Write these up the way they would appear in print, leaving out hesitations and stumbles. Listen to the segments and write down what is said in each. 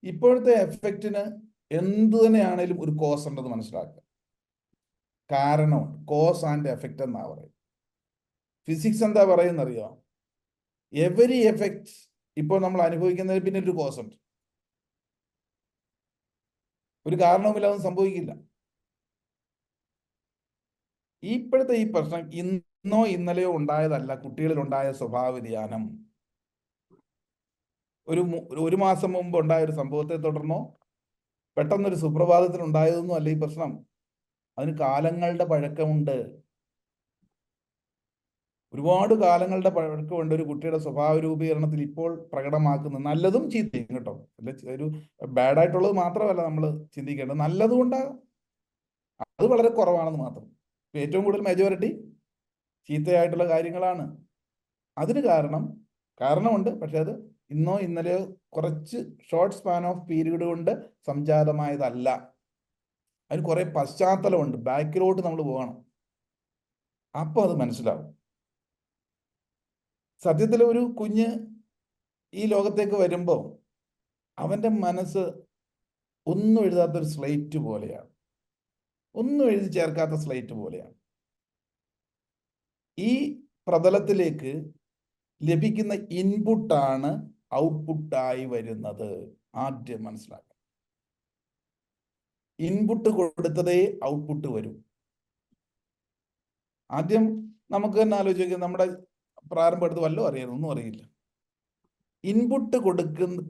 ഇപ്പോഴത്തെ എഫക്റ്റിന് എന്തു തന്നെയാണേലും ഒരു കോസ് ഉണ്ടെന്ന് മനസ്സിലാക്കുക. കാരണമുണ്ട്. കോസ് ആൻഡ് എഫക്റ്റ് എന്നാ പറയും. ഫിസിക്സ് എന്താ പറയുന്നറിയോ? എവരി എഫക്റ്റ് ഇപ്പോൾ നമ്മൾ അനുഭവിക്കുന്നതിന് പിന്നെ ഒരു കോസ് ഉണ്ട്. ഒരു കാരണവുമില്ലാതെ സംഭവിക്കില്ല. ഇപ്പോഴത്തെ ഈ പ്രശ്നം ഇന്നോ ഇന്നലെയോ ഉണ്ടായതല്ല. കുട്ടികളിൽ ഉണ്ടായ സ്വഭാവ വ്യതിയാനം ഒരു മാസം മുമ്പ് ഉണ്ടായ ഒരു സംഭവത്തെ തുടർന്നോ പെട്ടെന്നൊരു സുപ്രഭാതത്തിൽ ഉണ്ടായതൊന്നും അല്ല ഈ പ്രശ്നം. അതിന് കാലങ്ങളുടെ പഴക്കമുണ്ട്. ഒരുപാട് കാലങ്ങളുടെ പഴക്കമുണ്ട് ഒരു കുട്ടിയുടെ സ്വഭാവ രൂപീകരണത്തിൽ ഇപ്പോൾ പ്രകടമാക്കുന്നത്. നല്ലതും ചീത്തയും കേട്ടോ. ഒരു ബാഡായിട്ടുള്ളത് മാത്രമല്ല നമ്മൾ ചിന്തിക്കേണ്ടത്, നല്ലതും ഉണ്ടാകും. അത് വളരെ കുറവാണെന്ന് മാത്രം. ഏറ്റവും കൂടുതൽ മെജോറിറ്റി ചീത്തയായിട്ടുള്ള കാര്യങ്ങളാണ്. അതിന് കാരണമുണ്ട്. പക്ഷെ അത് ഇന്നോ ഇന്നലെയോ കുറച്ച് ഷോർട്ട് സ്പാൻ ഓഫ് പീരീഡ് കൊണ്ട് സംജാതമായതല്ല. അതിന് കുറെ പശ്ചാത്തലമുണ്ട്. ബാക്കിലോട്ട് നമ്മൾ പോകണം. അപ്പോൾ അത് മനസ്സിലാവും. സത്യത്തിൽ ഒരു കുഞ്ഞ് ഈ ലോകത്തേക്ക് വരുമ്പോൾ അവന്റെ മനസ്സ് ഒന്നും എഴുതാത്തൊരു സ്ലേറ്റ് പോലെയാണ്. ഒന്നും എഴുതി ചേർക്കാത്ത സ്ലേറ്റ് പോലെയാണ്. ഈ പ്രതലത്തിലേക്ക് ലഭിക്കുന്ന ഇൻപുട്ടാണ് ഔട്ട്പുട്ടായി വരുന്നത്. ആദ്യം മനസ്സിലാക്കണം. ഇൻപുട്ട് കൊടുത്തതേ ഔട്ട്പുട്ട് വരും. ആദ്യം നമുക്ക് തന്നെ ആലോചിക്കുക, നമ്മുടെ പ്രാരംഭം എടുത്ത് വല്ലതും അറിയാം, ഒന്നും അറിയില്ല. ഇൻപുട്ട്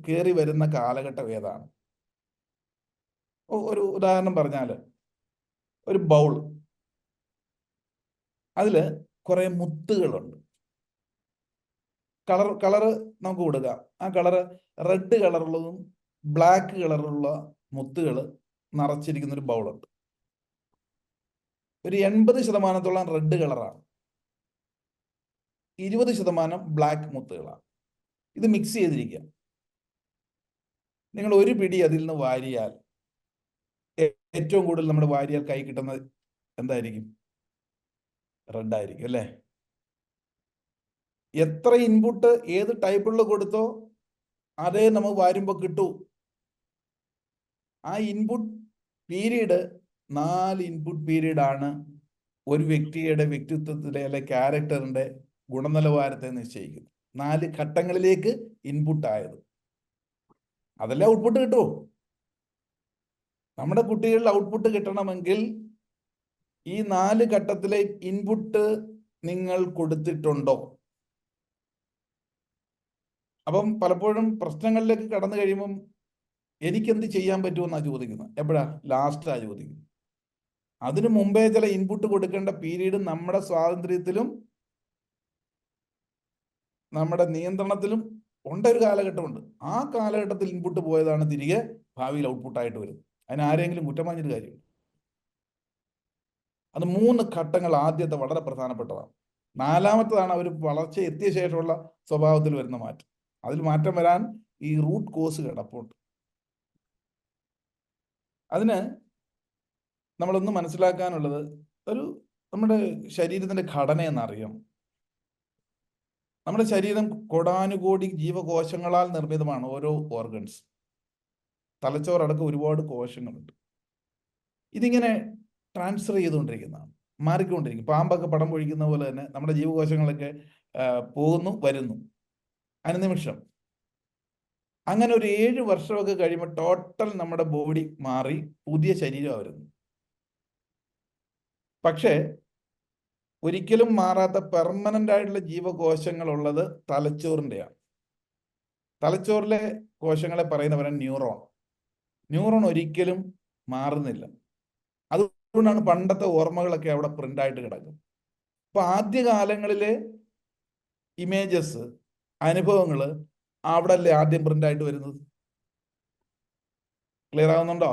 കയറി വരുന്ന കാലഘട്ടം ഏതാണ്? ഒരു ഉദാഹരണം പറഞ്ഞാൽ, ഒരു ബൗൾ, അതില് കുറെ മുത്തുകളുണ്ട്. കളറ് നമുക്ക് കൊടുക്കാം. ആ കളറ് റെഡ് കളറുള്ളതും ബ്ലാക്ക് കളറുള്ള മുത്തുകൾ നിറച്ചിരിക്കുന്ന ഒരു ബൗളുണ്ട്. ഒരു 80% റെഡ് കളറാണ്, 20% ബ്ലാക്ക് മുത്തുകളാണ്. ഇത് മിക്സ് ചെയ്തിരിക്കുക. നിങ്ങൾ ഒരു പിടി അതിൽ നിന്ന് വാരിയാൽ ഏറ്റവും കൂടുതൽ നമ്മുടെ വാരിയാൽ കൈ കിട്ടുന്നത് എന്തായിരിക്കും? റെഡ് ആയിരിക്കും അല്ലേ? എത്ര ഇൻപുട്ട് ഏത് ടൈപ്പുള്ള കൊടുത്തോ അതേ നമുക്ക് വാരുമ്പോൾ കിട്ടൂ. ആ ഇൻപുട്ട് പീരീഡ് 4 ഇൻപുട്ട് പീരീഡാണ് ഒരു വ്യക്തിയുടെ വ്യക്തിത്വത്തിലെ അല്ലെ ക്യാരക്ടറിന്റെ ഗുണനിലവാരത്തെ നിശ്ചയിക്കുന്നത്. 4 ഘട്ടങ്ങളിലേക്ക് ഇൻപുട്ട് ആയത്, അതല്ലേ ഔട്ട്പുട്ട് കിട്ടുമോ? നമ്മുടെ കുട്ടികളിൽ ഔട്ട്പുട്ട് കിട്ടണമെങ്കിൽ ഈ 4 ഘട്ടത്തിലെ ഇൻപുട്ട് നിങ്ങൾ കൊടുത്തിട്ടുണ്ടോ? അപ്പം പലപ്പോഴും പ്രശ്നങ്ങളിലേക്ക് കടന്നു കഴിയുമ്പം എനിക്കെന്ത് ചെയ്യാൻ പറ്റുമെന്നാണ് ചോദിക്കുന്നത്. എപ്പോഴാ? ലാസ്റ്റാ ചോദിക്കുന്നത്. അതിനു മുമ്പേ ചില ഇൻപുട്ട് കൊടുക്കേണ്ട പീരീഡ് നമ്മുടെ സ്വാതന്ത്ര്യത്തിലും നമ്മുടെ നിയന്ത്രണത്തിലും ഒരു കാലഘട്ടമുണ്ട്. ആ കാലഘട്ടത്തിൽ ഇൻപുട്ട് പോയതാണ് തിരികെ ഭാവിയിൽ ഔട്ട്പുട്ടായിട്ട് വരുന്നത്. അതിന് ആരെങ്കിലും കുറ്റം പറഞ്ഞിട്ട് കാര്യമില്ല. അത് 3 ഘട്ടങ്ങൾ ആദ്യത്തെ വളരെ പ്രധാനപ്പെട്ടതാണ്. 4മത്തതാണ് അവർ വളർച്ച എത്തിയ ശേഷമുള്ള സ്വഭാവത്തിൽ വരുന്ന മാറ്റം. അതിൽ മാറ്റം വരാൻ ഈ റൂട്ട് കോസ് കിടപ്പുണ്ട്. അതിന് നമ്മളൊന്ന് മനസ്സിലാക്കാനുള്ളത്, നമ്മുടെ ശരീരത്തിന്റെ ഘടന എന്നറിയാം. നമ്മുടെ ശരീരം കോടാനുകോടി ജീവകോശങ്ങളാൽ നിർമ്മിതമാണ്. ഓരോ ഓർഗൻസ്, തലച്ചോറടക്കം ഒരുപാട് കോശങ്ങളുണ്ട്. ഇതിങ്ങനെ ട്രാൻസ്ഫർ ചെയ്തുകൊണ്ടിരിക്കുന്നതാണ്, മാറിക്കൊണ്ടിരിക്കും. പാമ്പൊക്കെ പടം പൊഴിക്കുന്ന പോലെ തന്നെ നമ്മുടെ ജീവകോശങ്ങളൊക്കെ പോകുന്നു വരുന്നു അനുനിമിഷം. അങ്ങനെ ഒരു 7 വർഷമൊക്കെ കഴിയുമ്പോൾ ടോട്ടൽ നമ്മുടെ ബോഡി മാറി പുതിയ ശരീരം വരുന്നു. പക്ഷേ ഒരിക്കലും മാറാത്ത പെർമനന്റ് ആയിട്ടുള്ള ജീവകോശങ്ങളുള്ളത് തലച്ചോറിൻ്റെയാണ്. തലച്ചോറിലെ കോശങ്ങളെ പറയുന്നവരാണ് ന്യൂറോൺ. ന്യൂറോൺ ഒരിക്കലും മാറുന്നില്ല. അതുകൊണ്ടാണ് പണ്ടത്തെ ഓർമ്മകളൊക്കെ അവിടെ പ്രിന്റ് ആയിട്ട് കിടക്കും. അപ്പൊ ആദ്യകാലങ്ങളിലെ ഇമേജസ്, അനുഭവങ്ങൾ അവിടെ അല്ലേ ആദ്യം പ്രിന്റ് ആയിട്ട് വരുന്നത്. ക്ലിയർ ആവുന്നുണ്ടോ?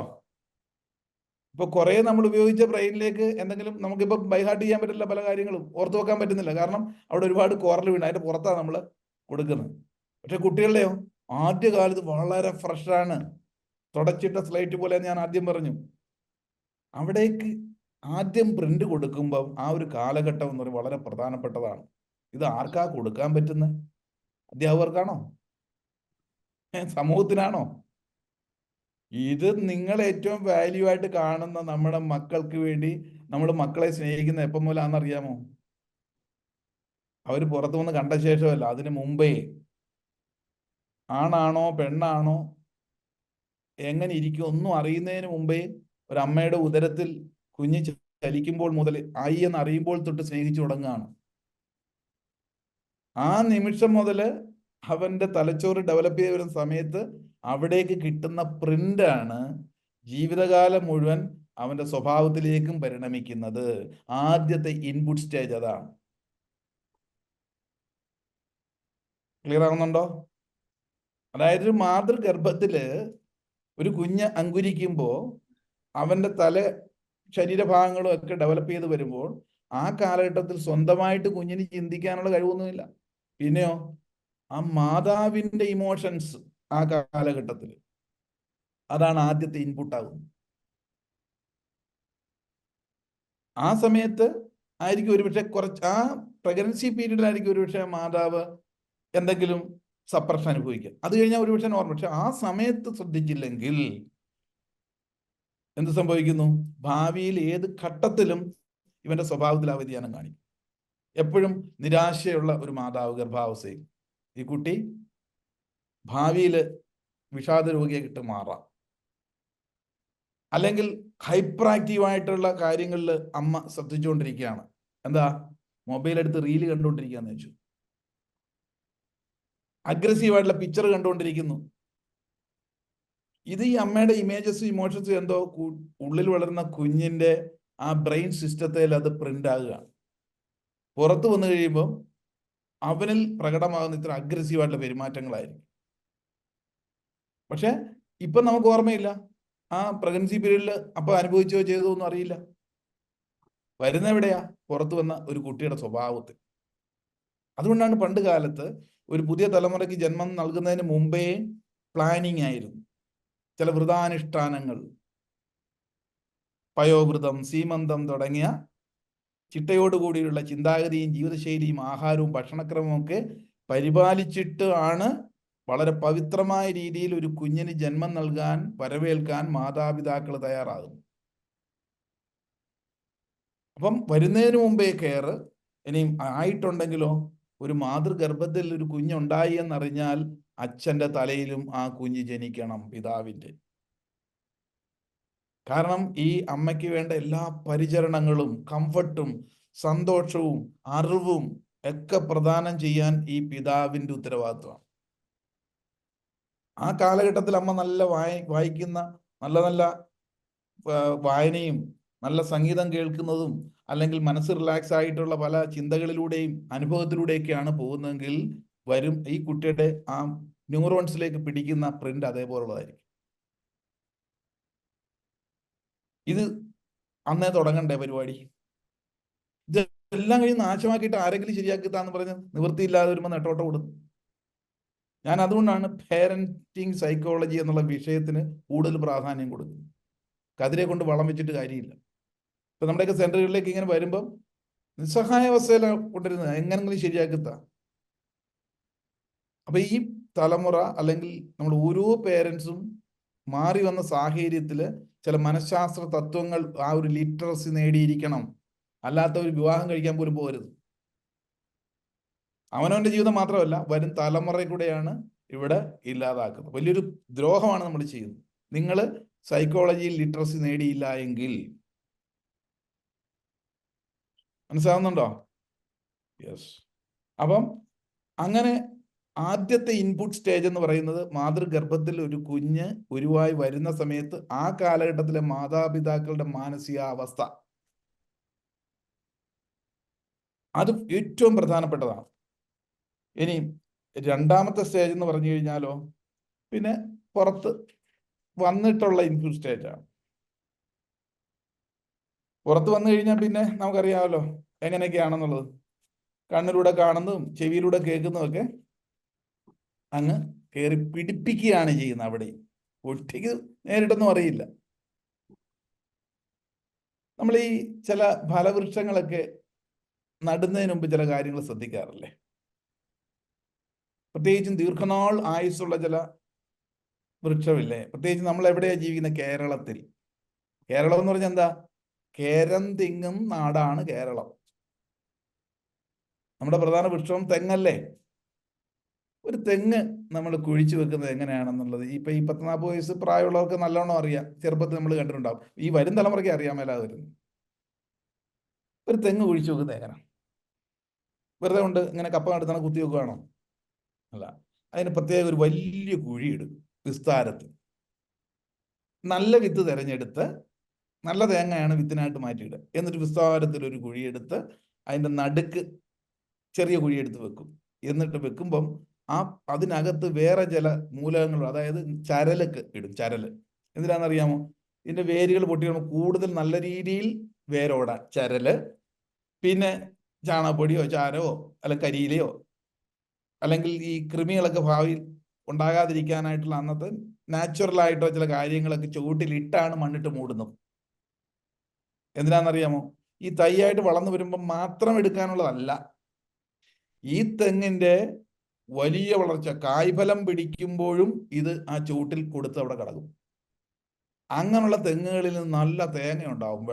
ഇപ്പൊ കുറെ നമ്മൾ ഉപയോഗിച്ച ബ്രെയിനിലേക്ക് എന്തെങ്കിലും നമുക്കിപ്പോ ബൈഹാർട്ട് ചെയ്യാൻ പറ്റില്ല, പല കാര്യങ്ങളും ഓർത്തു വെക്കാൻ പറ്റുന്നില്ല. കാരണം അവിടെ ഒരുപാട് കോറൽ വീണ് അതിന്റെ പുറത്താണ് നമ്മൾ കൊടുക്കുന്നത്. പക്ഷെ കുട്ടികളുടെയോ ആദ്യകാലത്ത് വളരെ ഫ്രഷാണ്, തുടച്ചിട്ട സ്ലേറ്റ് പോലെ ഞാൻ ആദ്യം പറഞ്ഞു. അവിടേക്ക് ആദ്യം പ്രിന്റ് കൊടുക്കുമ്പോൾ ആ ഒരു കാലഘട്ടം എന്ന് പറയുന്നത് വളരെ പ്രധാനപ്പെട്ടതാണ്. ഇത് ആർക്കാ കൊടുക്കാൻ പറ്റുന്നത്? അധ്യാപകർക്കാണോ? സമൂഹത്തിനാണോ? ഇത് നിങ്ങൾ ഏറ്റവും വാല്യൂ ആയിട്ട് കാണുന്ന നമ്മുടെ മക്കൾക്ക് വേണ്ടി നമ്മൾ മക്കളെ സ്നേഹിക്കുന്ന എപ്പം മൂലമാണെന്നറിയാമോ? അവർ പുറത്തു വന്ന് കണ്ട ശേഷമല്ല, അതിനു മുമ്പേ. ആണാണോ പെണ്ണാണോ എങ്ങനെ ഇരിക്കും ഒന്നും അറിയുന്നതിന് മുമ്പേ ഒരു അമ്മയുടെ ഉദരത്തിൽ കുഞ്ഞ് ചലിക്കുമ്പോൾ മുതൽ ആയി എന്ന് അറിയുമ്പോൾ തൊട്ട് സ്നേഹിച്ചു തുടങ്ങുകയാണ്. ആ നിമിഷം മുതൽ അവന്റെ തലച്ചോറ് ഡെവലപ്പ് ചെയ്ത് വരുന്ന സമയത്ത് അവിടേക്ക് കിട്ടുന്ന പ്രിന്റാണ് ജീവിതകാലം മുഴുവൻ അവന്റെ സ്വഭാവത്തിലേക്കും പരിണമിക്കുന്നത്. ആദ്യത്തെ ഇൻപുട്ട് സ്റ്റേജ് അതാണ്. ക്ലിയർ ആവുന്നുണ്ടോ? അതായത് ഒരു മാതൃഗർഭത്തില് ഒരു കുഞ്ഞ് അങ്കുരിക്കുമ്പോൾ അവന്റെ ശരീരഭാഗങ്ങളും ഒക്കെ ഡെവലപ്പ് ചെയ്ത് വരുമ്പോൾ ആ കാലഘട്ടത്തിൽ സ്വന്തമായിട്ട് കുഞ്ഞിന് ചിന്തിക്കാനുള്ള കഴിവൊന്നുമില്ല. പിന്നെയോ ആ മാതാവിന്റെ ഇമോഷൻസ് ആ കാലഘട്ടത്തിൽ, അതാണ് ആദ്യത്തെ ഇൻപുട്ട് ആകുന്നത്. ആ സമയത്ത് ആയിരിക്കും ഒരുപക്ഷെ ആ പ്രഗ്നൻസി പീരീഡിലായിരിക്കും ഒരുപക്ഷെ മാതാവ് എന്തെങ്കിലും സപ്രഷൻ അനുഭവിക്കുക. അത് കഴിഞ്ഞാൽ ഒരുപക്ഷെ നോർമൽ. പക്ഷെ ആ സമയത്ത് ശ്രദ്ധിച്ചില്ലെങ്കിൽ എന്ത് സംഭവിക്കുന്നു? ഭാവിയിൽ ഏത് ഘട്ടത്തിലും ഇവന്റെ സ്വഭാവത്തിൽ ആ വ്യതിയാനം കാണിക്കും. എപ്പോഴും നിരാശയുള്ള ഒരു മാതാവ് ഗർഭാവസ്ഥയിൽ ഈ കുട്ടി ഭാവിയിൽ വിഷാദ രോഗിയായിട്ട് മാറാം. അല്ലെങ്കിൽ ഹൈപ്പർ ആക്റ്റീവായിട്ടുള്ള കാര്യങ്ങളിൽ അമ്മ ശ്രദ്ധിച്ചുകൊണ്ടിരിക്കുകയാണ്. എന്താ? മൊബൈൽ എടുത്ത് റീല് കണ്ടുകൊണ്ടിരിക്കുകയെന്ന് വെച്ചു. അഗ്രസീവായിട്ടുള്ള പിക്ചർ കണ്ടുകൊണ്ടിരിക്കുന്നു. ഇത് ഈ അമ്മയുടെ ഇമേജസും ഇമോഷൻസും എന്തോ ഉള്ളിൽ വളരുന്ന കുഞ്ഞിന്റെ ആ ബ്രെയിൻ സിസ്റ്റത്തിൽ അത് പ്രിന്റ് ആകുകയാണ്. പുറത്ത് വന്നു കഴിയുമ്പോൾ അവനിൽ പ്രകടമാകുന്ന ഇത്ര അഗ്രസീവായിട്ടുള്ള പെരുമാറ്റങ്ങളായിരിക്കും. പക്ഷെ ഇപ്പൊ നമുക്ക് ഓർമ്മയില്ല ആ പ്രഗ്നൻസി പീരീഡിൽ അപ്പൊ അനുഭവിച്ചോ ചെയ്തോ ഒന്നും അറിയില്ല. വരുന്ന എവിടെയാ? പുറത്തു വന്ന ഒരു കുട്ടിയുടെ സ്വഭാവത്തിൽ. അതുകൊണ്ടാണ് പണ്ട് കാലത്ത് ഒരു പുതിയ തലമുറയ്ക്ക് ജന്മം നൽകുന്നതിന് മുമ്പേ പ്ലാനിങ് ആയിരുന്നു. ചില വ്രതാനുഷ്ഠാനങ്ങൾ, പയോവ്രതം, സീമന്തം തുടങ്ങിയ ചിട്ടയോടുകൂടിയുള്ള ചിന്താഗതിയും ജീവിതശൈലിയും ആഹാരവും ഭക്ഷണക്രമവും ഒക്കെ പരിപാലിച്ചിട്ട് ആണ് വളരെ പവിത്രമായ രീതിയിൽ ഒരു കുഞ്ഞിന് ജന്മം നൽകാൻ, വരവേൽക്കാൻ മാതാപിതാക്കൾ തയ്യാറാകുന്നു. അപ്പം വരുന്നതിന് മുമ്പേ കെയർ. ഇനിയും ആയിട്ടുണ്ടെങ്കിലോ, ഒരു മാതൃഗർഭത്തിൽ ഒരു കുഞ്ഞുണ്ടായി എന്നറിഞ്ഞാൽ അച്ഛന്റെ തലയിലും ആ കുഞ്ഞ് ജനിക്കണം, പിതാവിൻ്റെ. കാരണം ഈ അമ്മയ്ക്ക് വേണ്ട എല്ലാ പരിചരണങ്ങളും കംഫർട്ടും സന്തോഷവും അറിവും ഒക്കെ പ്രദാനം ചെയ്യാൻ ഈ പിതാവിൻ്റെ ഉത്തരവാദിത്വമാണ്. ആ കാലഘട്ടത്തിൽ അമ്മ നല്ല വായിക്കുന്ന നല്ല നല്ല വായനയും നല്ല സംഗീതം കേൾക്കുന്നതും അല്ലെങ്കിൽ മനസ്സ് റിലാക്സ് ആയിട്ടുള്ള പല ചിന്തകളിലൂടെയും അനുഭവത്തിലൂടെയൊക്കെയാണ് പോകുന്നതെങ്കിൽ ഈ കുട്ടിയുടെ ആ ന്യൂറോൺസിലേക്ക് പിടിക്കുന്ന പ്രിന്റ് അതേപോലുള്ളതായിരിക്കും. ഇത് അന്നേ തുടങ്ങണ്ടേ പരിപാടി? ഇതെല്ലാം കഴിഞ്ഞ് നാശമാക്കിയിട്ട് ആരെങ്കിലും ശരിയാക്കിത്താന്ന് പറഞ്ഞ് നിവൃത്തിയില്ലാതെ വരുമ്പോൾ നെട്ടോട്ടം കൊടുക്കും. ഞാൻ അതുകൊണ്ടാണ് പേരന്റിങ് സൈക്കോളജി എന്നുള്ള വിഷയത്തിന് കൂടുതൽ പ്രാധാന്യം കൊടുക്കുന്നത്. കതിരെ കൊണ്ട് വളം വെച്ചിട്ട് കാര്യമില്ല. ഇപ്പൊ നമ്മുടെയൊക്കെ സെന്ററുകളിലേക്ക് ഇങ്ങനെ വരുമ്പം നിസ്സഹായാവസ്ഥയിലാണ് കൊണ്ടിരുന്നത്, എങ്ങനെങ്കിലും ശരിയാക്കിത്താ. അപ്പൊ ഈ തലമുറ അല്ലെങ്കിൽ നമ്മൾ ഓരോ പേരൻസും മാറി വന്ന സാഹചര്യത്തിൽ ചില മനഃശാസ്ത്ര തത്വങ്ങൾ, ആ ഒരു ലിറ്ററസി നേടിയിരിക്കണം. അല്ലാത്ത ഒരു വിവാഹം കഴിക്കാൻ പോലും പോകരുത്. അവനവന്റെ ജീവിതം മാത്രമല്ല, വരും തലമുറ കൂടെയാണ് ഇവിടെ ഇല്ലാതാക്കുന്നത്. വലിയൊരു ദ്രോഹമാണ് നമ്മൾ ചെയ്യുന്നത്. നിങ്ങൾ സൈക്കോളജിയിൽ ലിറ്ററസി നേടിയില്ല എങ്കിൽ. മനസ്സിലാവുന്നുണ്ടോ? യെസ്. അപ്പം അങ്ങനെ ആദ്യത്തെ ഇൻപുട്ട് സ്റ്റേജ് എന്ന് പറയുന്നത് മാതൃഗർഭത്തിൽ ഒരു കുഞ്ഞ് ഉരുവായി വരുന്ന സമയത്ത് ആ കാലഘട്ടത്തിലെ മാതാപിതാക്കളുടെ മാനസികാവസ്ഥ, അത് ഏറ്റവും പ്രധാനപ്പെട്ടതാണ്. ഇനി രണ്ടാമത്തെ സ്റ്റേജ് എന്ന് പറഞ്ഞു കഴിഞ്ഞാലോ, പിന്നെ പുറത്ത് വന്നിട്ടുള്ള ഇൻപുട്ട് സ്റ്റേജാണ്. പുറത്ത് വന്നു കഴിഞ്ഞാൽ പിന്നെ നമുക്കറിയാമല്ലോ എങ്ങനെയൊക്കെയാണെന്നുള്ളത്. കണ്ണിലൂടെ കാണുന്നതും ചെവിയിലൂടെ കേൾക്കുന്നതൊക്കെ അങ്ങ് കയറി പിടിപ്പിക്കുകയാണ് ചെയ്യുന്നത്. അവിടെ ഒറ്റയ്ക്ക് നേരിട്ടൊന്നും അറിയില്ല. നമ്മൾ ഈ ചില ഫലവൃക്ഷങ്ങളൊക്കെ നടുന്നതിന് മുമ്പ് ചില കാര്യങ്ങൾ ശ്രദ്ധിക്കാറില്ലേ? പ്രത്യേകിച്ചും ദീർഘനാൾ ആയുസ്സുള്ള ചില വൃക്ഷമില്ലേ? പ്രത്യേകിച്ച് നമ്മൾ എവിടെയാണ് ജീവിക്കുന്നത്? കേരളത്തിൽ. കേരളം എന്ന് പറഞ്ഞാൽ എന്താ? കേരം തിങ്ങും നാടാണ് കേരളം. നമ്മുടെ പ്രധാന വൃക്ഷം തെങ്ങല്ലേ? ഒരു തെങ്ങ് നമ്മൾ കുഴിച്ചു വെക്കുന്നത് എങ്ങനെയാണെന്നുള്ളത് ഇപ്പൊ ഈ 10-40 വയസ്സ് പ്രായമുള്ളവർക്ക് നല്ലോണം അറിയാം. ചെറുപ്പത്തിൽ നമ്മൾ കണ്ടിട്ടുണ്ടാവും. ഈ വരും തലമുറയ്ക്ക് അറിയാൻ മേലാതെ വരുന്നു. ഒരു തെങ്ങ് കുഴിച്ചു വെക്കുന്നത് എങ്ങനെ? വെറുതെ കൊണ്ട് ഇങ്ങനെ കപ്പ നടുത്തണ കുത്തി വെക്കുകയാണോ? അല്ല. അതിന് പ്രത്യേക ഒരു വലിയ കുഴിയിടും വിസ്താരത്തിൽ. നല്ല വിത്ത് തിരഞ്ഞെടുത്ത്, നല്ല തേങ്ങയാണ് വിത്തിനായിട്ട് മാറ്റിയിടുക. എന്നിട്ട് വിസ്താരത്തിൽ ഒരു കുഴിയെടുത്ത് അതിൻ്റെ നടുക്ക് ചെറിയ കുഴിയെടുത്ത് വെക്കും. എന്നിട്ട് വെക്കുമ്പം അതിനകത്ത് വേറെ ചില മൂലകങ്ങൾ, അതായത് ചരലൊക്കെ ഇടും. ചരല് എന്തിനാണെന്നറിയാമോ? ഇതിന്റെ വേരുകൾ പൊട്ടിക്കണം കൂടുതൽ നല്ല രീതിയിൽ വേരോടാൻ. ചരല്, പിന്നെ ചാണകപ്പൊടിയോ ചാരമോ അല്ല കരിയിലയോ, അല്ലെങ്കിൽ ഈ കൃമികളൊക്കെ ഭാവിയിൽ ഉണ്ടാകാതിരിക്കാനായിട്ടുള്ള അന്നത്തെ നാച്ചുറൽ ആയിട്ടോ ചില കാര്യങ്ങളൊക്കെ ചുവട്ടിലിട്ടാണ് മണ്ണിട്ട് മൂടുന്നത്. എന്തിനാണെന്നറിയാമോ? ഈ തൈയായിട്ട് വളർന്നു വരുമ്പോൾ മാത്രം എടുക്കാനുള്ളതല്ല. ഈ തെങ്ങിന്റെ വലിയ വളർച്ച, കായ്ഫലം പിടിക്കുമ്പോഴും ഇത് ആ ചൂട്ടിൽ കൊടുത്ത് അവിടെ കിടക്കും. അങ്ങനെയുള്ള തെങ്ങുകളിൽ നിന്ന് നല്ല തേങ്ങ ഉണ്ടാവും,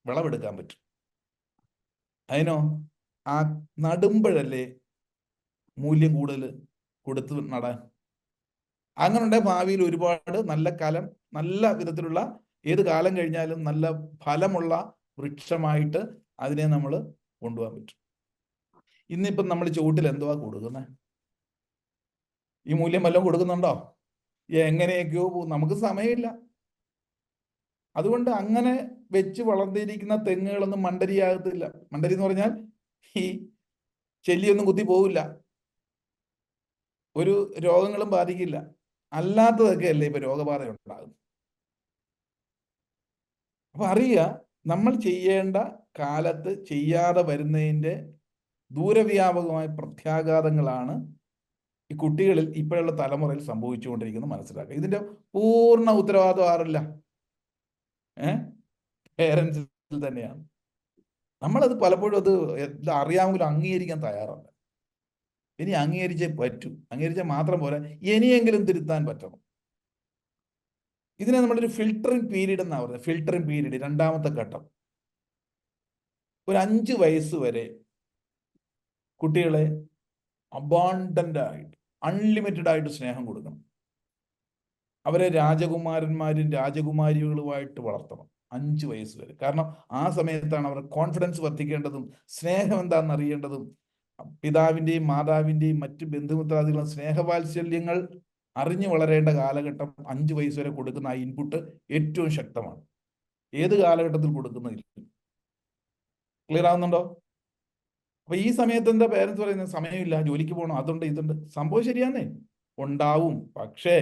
വിളവെടുക്കാൻ പറ്റും. അതിനോ ആ നടുമ്പഴല്ലേ മൂല്യം കൂടുതൽ കൊടുത്ത് നടാൻ. അങ്ങനെ ഭാവിയിൽ ഒരുപാട് നല്ല കാലം, നല്ല വിധത്തിലുള്ള ഏത് കാലം കഴിഞ്ഞാലും നല്ല ഫലമുള്ള വൃക്ഷമായിട്ട് അതിനെ നമ്മൾ കൊണ്ടുപോകാൻ പറ്റും. ഇന്നിപ്പം നമ്മൾ ചുവട്ടിൽ എന്തുവാ കൊടുക്കുന്നത്? ഈ മൂല്യം വല്ലതും കൊടുക്കുന്നുണ്ടോ? എങ്ങനെയൊക്കെയോ നമുക്ക് സമയമില്ല. അതുകൊണ്ട് അങ്ങനെ വെച്ച് വളർന്നിരിക്കുന്ന തെങ്ങുകളൊന്നും മണ്ടരിയാകത്തില്ല. മണ്ടരി എന്ന് പറഞ്ഞാൽ ഈ ചെല്ലിയൊന്നും കുത്തി പോവില്ല, ഒരു രോഗങ്ങളും ബാധിക്കില്ല. അല്ലാത്തതൊക്കെ അല്ലേ ഇപ്പൊ രോഗബാധ ഉണ്ടാകും. അപ്പൊ അറിയുക, നമ്മൾ ചെയ്യേണ്ട കാലത്ത് ചെയ്യാതെ വരുന്നതിൻ്റെ ദൂരവ്യാപകമായ പ്രത്യാഘാതങ്ങളാണ് ഈ കുട്ടികളിൽ ഇപ്പോഴുള്ള തലമുറയിൽ സംഭവിച്ചുകൊണ്ടിരിക്കുന്നത്. മനസ്സിലാക്കുക. ഇതിന്റെ പൂർണ്ണ ഉത്തരവാദിത്വം ആരല്ല? പേരൻസിൽ തന്നെയാണ്. നമ്മളത് പലപ്പോഴും അത് അറിയാമെങ്കിലും അംഗീകരിക്കാൻ തയ്യാറല്ല. ഇനി അംഗീകരിച്ചേ പറ്റൂ. അംഗീകരിച്ചാൽ മാത്രം പോരാ, ഇനിയെങ്കിലും തിരുത്താൻ പറ്റണം. ഇതിനെ നമ്മളൊരു ഫിൽട്ടറിങ് പീരീഡ് എന്നാണ് പറയുന്നത്. ഫിൽട്ടറിങ് പീരീഡ്, രണ്ടാമത്തെ ഘട്ടം. ഒരു 5 വയസ്സ് വരെ കുട്ടികളെ അബാണ്ടന്റ് ആയിട്ട്, അൺലിമിറ്റഡ് ആയിട്ട് സ്നേഹം കൊടുക്കണം. അവരെ രാജകുമാരന്മാരും രാജകുമാരികളുമായിട്ട് വളർത്തണം 5 വയസ്സ് വരെ. കാരണം ആ സമയത്താണ് അവരുടെ കോൺഫിഡൻസ് വർദ്ധിക്കേണ്ടതും സ്നേഹം എന്താണെന്ന് അറിയേണ്ടതും. പിതാവിൻ്റെയും മാതാവിൻ്റെയും മറ്റ് ബന്ധുമിത്രാദികളും സ്നേഹവാത്സല്യങ്ങൾ അറിഞ്ഞു വളരേണ്ട കാലഘട്ടം 5 വയസ്സ് വരെ കൊടുക്കുന്ന ആ ഇൻപുട്ട് ഏറ്റവും ശക്തമാണ്. ഏത് കാലഘട്ടത്തിൽ കൊടുക്കുന്നില്ല. ക്ലിയർ ആവുന്നുണ്ടോ? അപ്പൊ ഈ സമയത്ത് എന്താ പേരൻസ് പറയുന്നത്? സമയമില്ല, ജോലിക്ക് പോകണം, അതുണ്ട് ഇതുണ്ട്. സംഭവം ശരിയാന്നേ, ഉണ്ടാവും. പക്ഷേ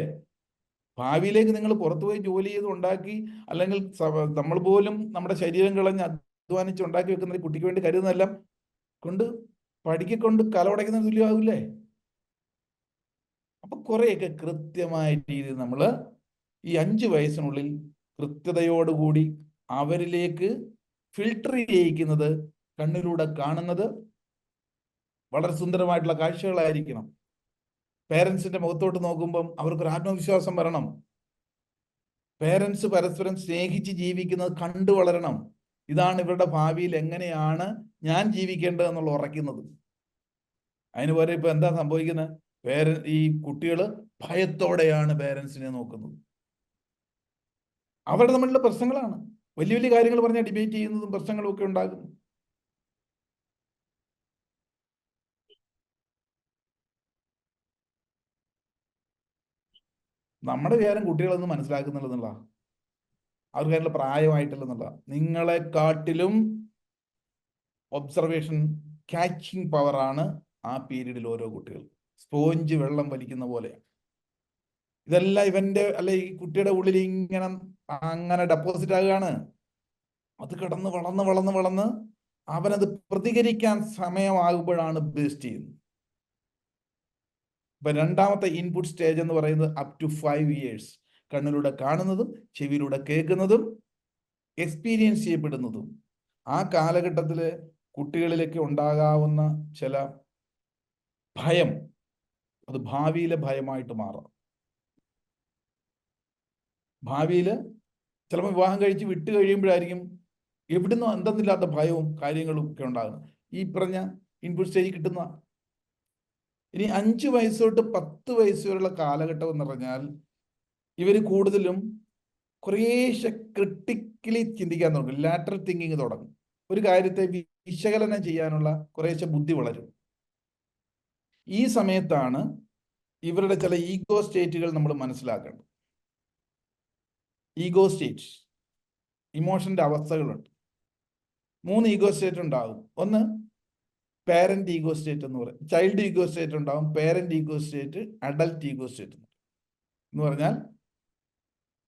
ഭാവിയിലേക്ക് നിങ്ങൾ പുറത്തുപോയി ജോലി ചെയ്ത് ഉണ്ടാക്കി, അല്ലെങ്കിൽ നമ്മൾ പോലും നമ്മുടെ ശരീരം കളഞ്ഞ് അധ്വാനിച്ച് ഉണ്ടാക്കി വെക്കുന്ന കുട്ടിക്ക് വേണ്ടി കരുതുന്നതെല്ലാം കൊണ്ട് പഠിക്കൊണ്ട് കലവടയ്ക്കുന്ന തുല്യമാകില്ലേ? അപ്പൊ കുറെയൊക്കെ കൃത്യമായ രീതിയിൽ നമ്മൾ ഈ 5 വയസ്സിനുള്ളിൽ കൃത്യതയോടുകൂടി അവരിലേക്ക് ഫിൽട്ടർ ചെയ്യിക്കുന്നത്, കണ്ണിലൂടെ കാണുന്നത് വളരെ സുന്ദരമായിട്ടുള്ള കാഴ്ചകളായിരിക്കണം. പേരൻസിന്റെ മുഖത്തോട്ട് നോക്കുമ്പം അവർക്കൊരു ആത്മവിശ്വാസം വരണം. പേരൻസ് പരസ്പരം സ്നേഹിച്ച് ജീവിക്കുന്നത് കണ്ടു വളരണം. ഇതാണ് ഇവരുടെ ഭാവിയിൽ എങ്ങനെയാണ് ഞാൻ ജീവിക്കേണ്ടത് എന്നുള്ള ഉറയ്ക്കുന്നത്. അതിന് പകരം ഇപ്പൊ എന്താ സംഭവിക്കുന്നത്? ഈ കുട്ടികൾ ഭയത്തോടെയാണ് പേരൻസിനെ നോക്കുന്നത്. അവരുടെ തമ്മിലുള്ള പ്രശ്നങ്ങളാണ്. വലിയ വലിയ കാര്യങ്ങൾ പറഞ്ഞാൽ ഡിബേറ്റ് ചെയ്യുന്നതും പ്രശ്നങ്ങളും ഒക്കെ ഉണ്ടാകുന്നു. നമ്മുടെ വിചാരം കുട്ടികളൊന്നും മനസ്സിലാക്കുന്നില്ലെന്നുള്ള, അവർക്ക് അതിനുള്ള പ്രായമായിട്ടില്ലെന്നുള്ള. നിങ്ങളെക്കാട്ടിലും ഒബ്സർവേഷൻ ക്യാച്ചിങ് പവറാണ് ആ പീരീഡിൽ ഓരോ കുട്ടികൾ. സ്പോഞ്ച് വെള്ളം വലിക്കുന്ന പോലെയാണ്. ഇതെല്ലാം ഇവന്റെ അല്ലെ ഈ കുട്ടിയുടെ ഉള്ളിൽ ഇങ്ങനെ അങ്ങനെ ഡെപ്പോസിറ്റ് ആകുകയാണ്. അത് കിടന്ന് വളർന്ന് വളർന്ന് വളർന്ന് അവനത് പ്രതികരിക്കാൻ സമയമാകുമ്പോഴാണ് ബേസ്റ്റ് ചെയ്യുന്നത്. ഇപ്പൊ രണ്ടാമത്തെ ഇൻപുട്ട് സ്റ്റേജ് എന്ന് പറയുന്നത് അപ് ടു 5 ഇയേഴ്സ്. കണ്ണിലൂടെ കാണുന്നതും ചെവിയിലൂടെ കേൾക്കുന്നതും എക്സ്പീരിയൻസ് ചെയ്യപ്പെടുന്നതും. ആ കാലഘട്ടത്തില് കുട്ടികളിലേക്ക് ഉണ്ടാകാവുന്ന ചില ഭയം, അത് ഭാവിയിലെ ഭയമായിട്ട് മാറാം. ഭാവിയിൽ ചിലപ്പോൾ വിവാഹം കഴിച്ച് വിട്ട് കഴിയുമ്പോഴായിരിക്കും എവിടുന്നോ എന്തെന്നില്ലാത്ത ഭയവും കാര്യങ്ങളും ഒക്കെ ഉണ്ടാകുന്നത്. ഈ പറഞ്ഞ ഇൻപുട്ട് സ്റ്റേജ് കിട്ടുന്ന. ഇനി 5 വയസ്സ് തൊട്ട് 10 വയസ്സ് വരെയുള്ള കാലഘട്ടം എന്ന് പറഞ്ഞാൽ ഇവർ കൂടുതലും കുറേശ്ശെ ക്രിട്ടിക്കലി ചിന്തിക്കാൻ തുടങ്ങും. ലാറ്ററൽ തിങ്കിങ് തുടങ്ങും. ഒരു കാര്യത്തെ വിശകലനം ചെയ്യാനുള്ള കുറേശ്ശെ ബുദ്ധി വളരും. ഈ സമയത്താണ് ഇവരുടെ ചില ഈഗോ സ്റ്റേറ്റുകൾ നമ്മൾ മനസ്സിലാക്കേണ്ടത്. ഈഗോ സ്റ്റേറ്റ്സ്, ഇമോഷന്റെ അവസ്ഥകളുണ്ട്. 3 ഈഗോ സ്റ്റേറ്റ് ഉണ്ടാകും. ഒന്ന് പേരന്റ് ഈഗോ സ്റ്റേറ്റ് എന്ന് പറയും, ചൈൽഡ് ഈഗോ സ്റ്റേറ്റ് ഉണ്ടാകും, parent ego state, adult ego state എന്ന് പറഞ്ഞാൽ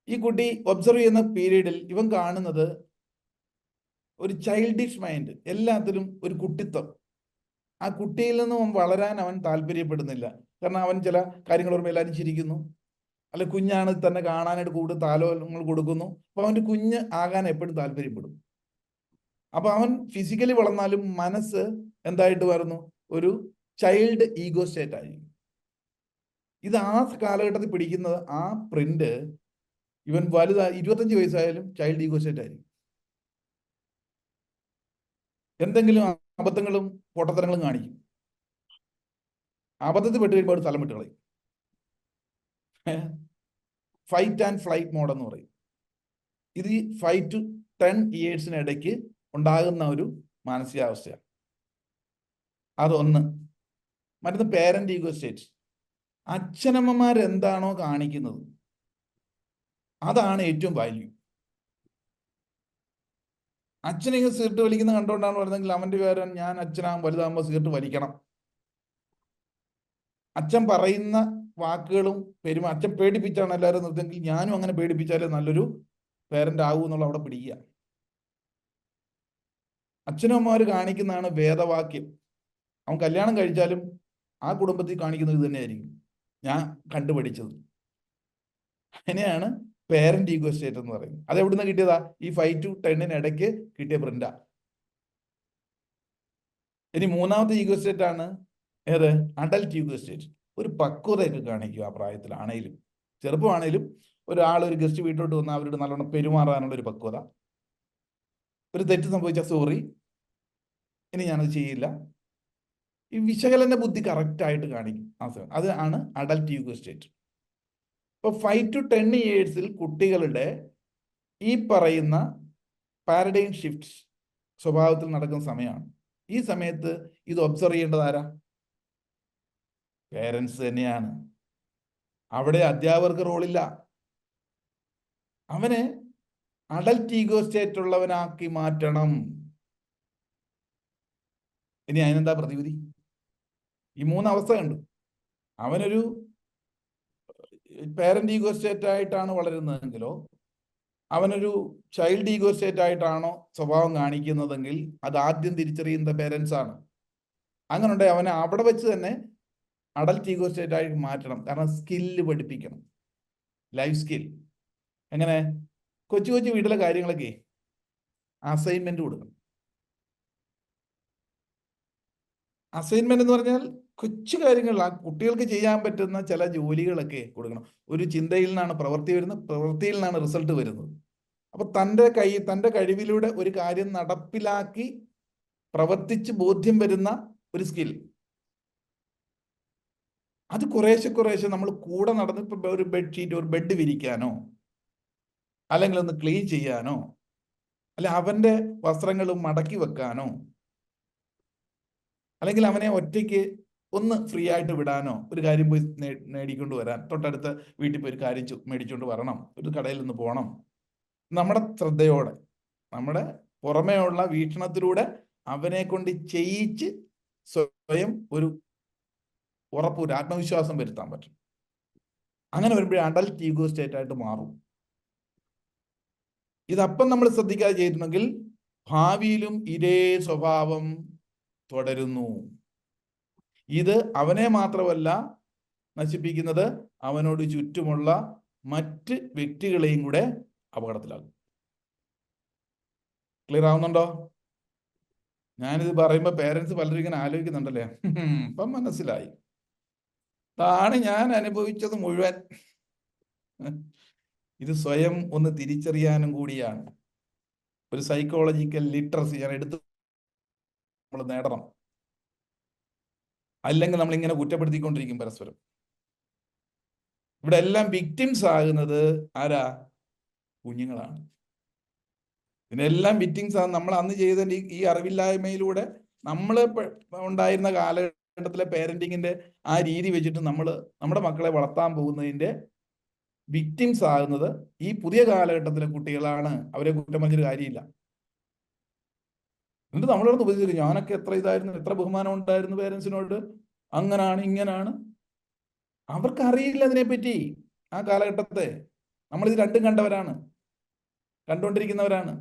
ഈ കുട്ടി ഒബ്സർവ് ചെയ്യുന്ന പീരീഡിൽ ഇവൻ കാണുന്നത് ഒരു ചൈൽഡിഷ് മൈൻഡ്, എല്ലാത്തിലും ഒരു കുട്ടിത്വം. ആ കുട്ടിയിൽ നിന്നും വളരാൻ അവൻ താല്പര്യപ്പെടുന്നില്ല. കാരണം അവൻ ചില കാര്യങ്ങൾ ഓർമ്മ എല്ലാവരും ചിരിക്കുന്നു, അല്ലെ കുഞ്ഞാണ് തന്നെ കാണാനായിട്ട് കൂടുതൽ താലോലങ്ങൾ കൊടുക്കുന്നു. അപ്പൊ അവൻ്റെ കുഞ്ഞ് ആകാൻ എപ്പോഴും താല്പര്യപ്പെടും. അപ്പൊ അവൻ ഫിസിക്കലി വളർന്നാലും മനസ്സ് എന്തായിട്ട് വരുന്നു? ഒരു ചൈൽഡ് ഈഗോ സ്റ്റേറ്റ് ആയിരിക്കും. ഇത് ആ കാലഘട്ടത്തിൽ പിടിക്കുന്നത് ആ പ്രിന്റ് ഇവൻ വലുതായി 25 വയസ്സായാലും ചൈൽഡ് ഈഗോ സ്റ്റേറ്റ് ആയിരിക്കും. എന്തെങ്കിലും അബദ്ധങ്ങളും പൊട്ടത്തരങ്ങളും കാണിക്കും. അബദ്ധത്തിൽ പെട്ട് കഴിയുമ്പോൾ ഒരു സ്ഥലം വിട്ട് കളയും. ഫൈറ്റ് ആൻഡ് ഫ്ലൈറ്റ് മോഡ് എന്ന് പറയും. ഇത് 5 to 10 ഇയേഴ്സിനിടയ്ക്ക് ഉണ്ടാകുന്ന ഒരു മാനസികാവസ്ഥയാണ്. അതൊന്ന്. മറ്റൊന്ന് പേരന്റ് ഈഗോ സ്റ്റേറ്റ്. അച്ഛനമ്മമാരെന്താണോ കാണിക്കുന്നത് അതാണ് ഏറ്റവും വാല്യൂ. അച്ഛനെങ്കിൽ സിഗരറ്റ് വലിക്കുന്ന കണ്ടുകൊണ്ടാണ് പറയുന്നതെങ്കിൽ അവൻ്റെ പേരൻ ഞാൻ അച്ഛനാകും വലുതാകുമ്പോൾ സിഗരറ്റ് വലിക്കണം. അച്ഛൻ പറയുന്ന വാക്കുകളും അച്ഛൻ പേടിപ്പിച്ചാണ് എല്ലാവരും നിർത്തുമെങ്കിൽ ഞാനും അങ്ങനെ പേടിപ്പിച്ചാലേ നല്ലൊരു പേരന്റ് ആകൂ എന്നുള്ള അവിടെ പിടിക്കുക. അച്ഛനും അമ്മമാർ കാണിക്കുന്നതാണ് വേദവാക്യം. അവൻ കല്യാണം കഴിച്ചാലും ആ കുടുംബത്തിൽ കാണിക്കുന്നത് ഇത് തന്നെയായിരിക്കും, ഞാൻ കണ്ടുപഠിച്ചത്. അങ്ങനെയാണ് പേരന്റ് ഈഗോ സ്റ്റേറ്റ് എന്ന് പറയുന്നത്. അത് എവിടുന്ന് കിട്ടിയതാ? ഈ 5 to 10 ഇടയ്ക്ക് കിട്ടിയ പ്രിന്റാ. ഇനി മൂന്നാമത്തെ ഈഗോ സ്റ്റേറ്റ് ആണ് ഏത്? Adult ego state. ഒരു പക്വതയൊക്കെ കാണിക്കുക ആ പ്രായത്തിലാണേലും, ചെറുപ്പമാണേലും. ഒരു ഗസ്റ്റ് വീട്ടിലോട്ട് വന്നാൽ അവരോട് നല്ലോണം പെരുമാറാനുള്ള ഒരു പക്വത. ഒരു തെറ്റ് സംഭവിച്ച സോറി, ഇനി ഞാനത് ചെയ്യില്ല. ഈ വിശകലന ബുദ്ധി കറക്റ്റായിട്ട് കാണിക്കും ആ സമയം. അത് ആണ് അഡൽട്ട് ഈഗോ സ്റ്റേറ്റ്. ഇപ്പോൾ 5 to 10 ഇയേഴ്സിൽ കുട്ടികളുടെ ഈ പറയുന്ന പാരഡൈം ഷിഫ്റ്റ് സ്വഭാവത്തിൽ നടക്കുന്ന സമയമാണ്. ഈ സമയത്ത് ഇത് ഒബ്സർവ് ചെയ്യേണ്ടത് ആരാ? പേരൻസ് തന്നെയാണ്. അവിടെ അധ്യാപകർക്ക് റോളില്ല. അവനെ അഡൽട്ട് ഈഗോ സ്റ്റേറ്റ് ഉള്ളവനാക്കി മാറ്റണം. ഇനി അതിനെന്താ പ്രതിവിധി? ഈ 3 അവസ്ഥ കണ്ടു. അവനൊരു പേരന്റ് ഈഗോ സ്റ്റേറ്റ് ആയിട്ടാണ് വളരുന്നതെങ്കിലോ, അവനൊരു ചൈൽഡ് ഈഗോ സ്റ്റേറ്റ് ആയിട്ടാണോ സ്വഭാവം കാണിക്കുന്നതെങ്കിൽ അത് ആദ്യം തിരിച്ചറിയുന്ന പേരൻസ് ആണ്. അങ്ങനെ ഉണ്ടെങ്കിൽ അവനെ അവിടെ വെച്ച് തന്നെ അഡൽട്ട് ഈഗോ സ്റ്റേറ്റ് ആയിട്ട് മാറ്റണം. കാരണം സ്കില്ല് പഠിപ്പിക്കണം, ലൈഫ് സ്കിൽ. എങ്ങനെ? കൊച്ചു കൊച്ചു വീട്ടിലെ കാര്യങ്ങളൊക്കെ അസൈൻമെന്റ് കൊടുക്കണം. അസൈൻമെന്റ് എന്ന് പറഞ്ഞാൽ കൊച്ചു കാര്യങ്ങൾ, ആ കുട്ടികൾക്ക് ചെയ്യാൻ പറ്റുന്ന ചില ജോലികളൊക്കെ കൊടുക്കണം. ഒരു ചിന്തയിൽ നിന്നാണ് പ്രവൃത്തി വരുന്നത്, പ്രവൃത്തിയിൽ നിന്നാണ് റിസൾട്ട് വരുന്നത്. അപ്പൊ തൻ്റെ കഴിവിലൂടെ ഒരു കാര്യം നടപ്പിലാക്കി പ്രവർത്തിച്ച് ബോധ്യം വരുന്ന ഒരു സ്കിൽ. അത് കുറേശ്ശെ നമ്മൾ കൂടെ നടന്ന് ഇപ്പൊ ഒരു ബെഡ്ഷീറ്റ്, ഒരു ബെഡ് വിരിക്കാനോ, അല്ലെങ്കിൽ ഒന്ന് ക്ലീൻ ചെയ്യാനോ, അല്ലെ അവന്റെ വസ്ത്രങ്ങൾ മടക്കി വെക്കാനോ, അല്ലെങ്കിൽ അവനെ ഒറ്റയ്ക്ക് ഒന്ന് ഫ്രീ ആയിട്ട് വിടാനോ, ഒരു കാര്യം പോയി നേടിക്കൊണ്ട് വരാൻ, തൊട്ടടുത്ത വീട്ടിൽ പോയി ഒരു കാര്യം മേടിച്ചുകൊണ്ട് വരണം, ഒരു കടയിൽ നിന്ന് പോകണം, നമ്മുടെ ശ്രദ്ധയോടെ, നമ്മുടെ പുറമേയുള്ള വീക്ഷണത്തിലൂടെ അവനെ കൊണ്ട് ചെയ്യിച്ച് സ്വയം ഒരു ഉറപ്പ്, ഒരു ആത്മവിശ്വാസം വരുത്താൻ പറ്റും. അങ്ങനെ വരുമ്പോഴേ അഡൽട്ട് ഈഗോ സ്റ്റേറ്റ് ആയിട്ട് മാറും. ഇതപ്പം നമ്മൾ ശ്രദ്ധിക്കാതെ ചെയ്തിട്ടുണ്ടെങ്കിൽ ഭാവിയിലും ഇതേ സ്വഭാവം തുടരുന്നു. ഇത് അവനെ മാത്രമല്ല നശിപ്പിക്കുന്നത്, അവനോട് ചുറ്റുമുള്ള മറ്റ് വ്യക്തികളെയും കൂടെ അപകടത്തിലാകും. ക്ലിയർ ആവുന്നുണ്ടോ? ഞാനിത് പറയുമ്പോൾ പേരൻസ് പലരും ഇങ്ങനെ ആലോചിക്കുന്നുണ്ടല്ലേ, ഇപ്പം മനസ്സിലായി. അതാണ് ഞാൻ അനുഭവിച്ചത് മുഴുവൻ. ഇത് സ്വയം ഒന്ന് തിരിച്ചറിയാനും കൂടിയാണ്. ഒരു സൈക്കോളജിക്കൽ ലിറ്ററസി ഞാൻ എടുത്ത് നമ്മൾ നേടണം. അല്ലെങ്കിൽ നമ്മൾ ഇങ്ങനെ കുറ്റപ്പെടുത്തിക്കൊണ്ടിരിക്കും പരസ്പരം. ഇവിടെ എല്ലാം വിക്ടിംസ് ആകുന്നത് ആരാ? കുഞ്ഞുങ്ങളാണ്. ഇതിനെല്ലാം വിക്ടിംസ് ആണ്. നമ്മൾ അന്ന് ചെയ്ത ഈ അറിവില്ലായ്മയിലൂടെ നമ്മൾ ഉണ്ടായിരുന്ന കാലഘട്ടത്തിലെ പേരന്റിങ്ങിന്റെ ആ രീതി വെച്ചിട്ട് നമ്മൾ നമ്മുടെ മക്കളെ വളർത്താൻ പോകുന്നതിന്റെ വിക്ടിംസ് ആകുന്നത് ഈ പുതിയ കാലഘട്ടത്തിലെ കുട്ടികളാണ്. അവരെ കുറ്റം പറഞ്ഞൊരു കാര്യമില്ല. എന്നിട്ട് നമ്മളോട് ഉപദേശിച്ചു, ഞാനൊക്കെ എത്ര ഇതായിരുന്നു, എത്ര ബഹുമാനം ഉണ്ടായിരുന്നു പേരൻസിനോട്, അങ്ങനാണ് ഇങ്ങനാണ്. അവർക്ക് അറിയില്ല അതിനെപ്പറ്റി. ആ കാലഘട്ടത്തെ നമ്മളിത് രണ്ടും കണ്ടവരാണ്, കണ്ടുകൊണ്ടിരിക്കുന്നവരാണ്.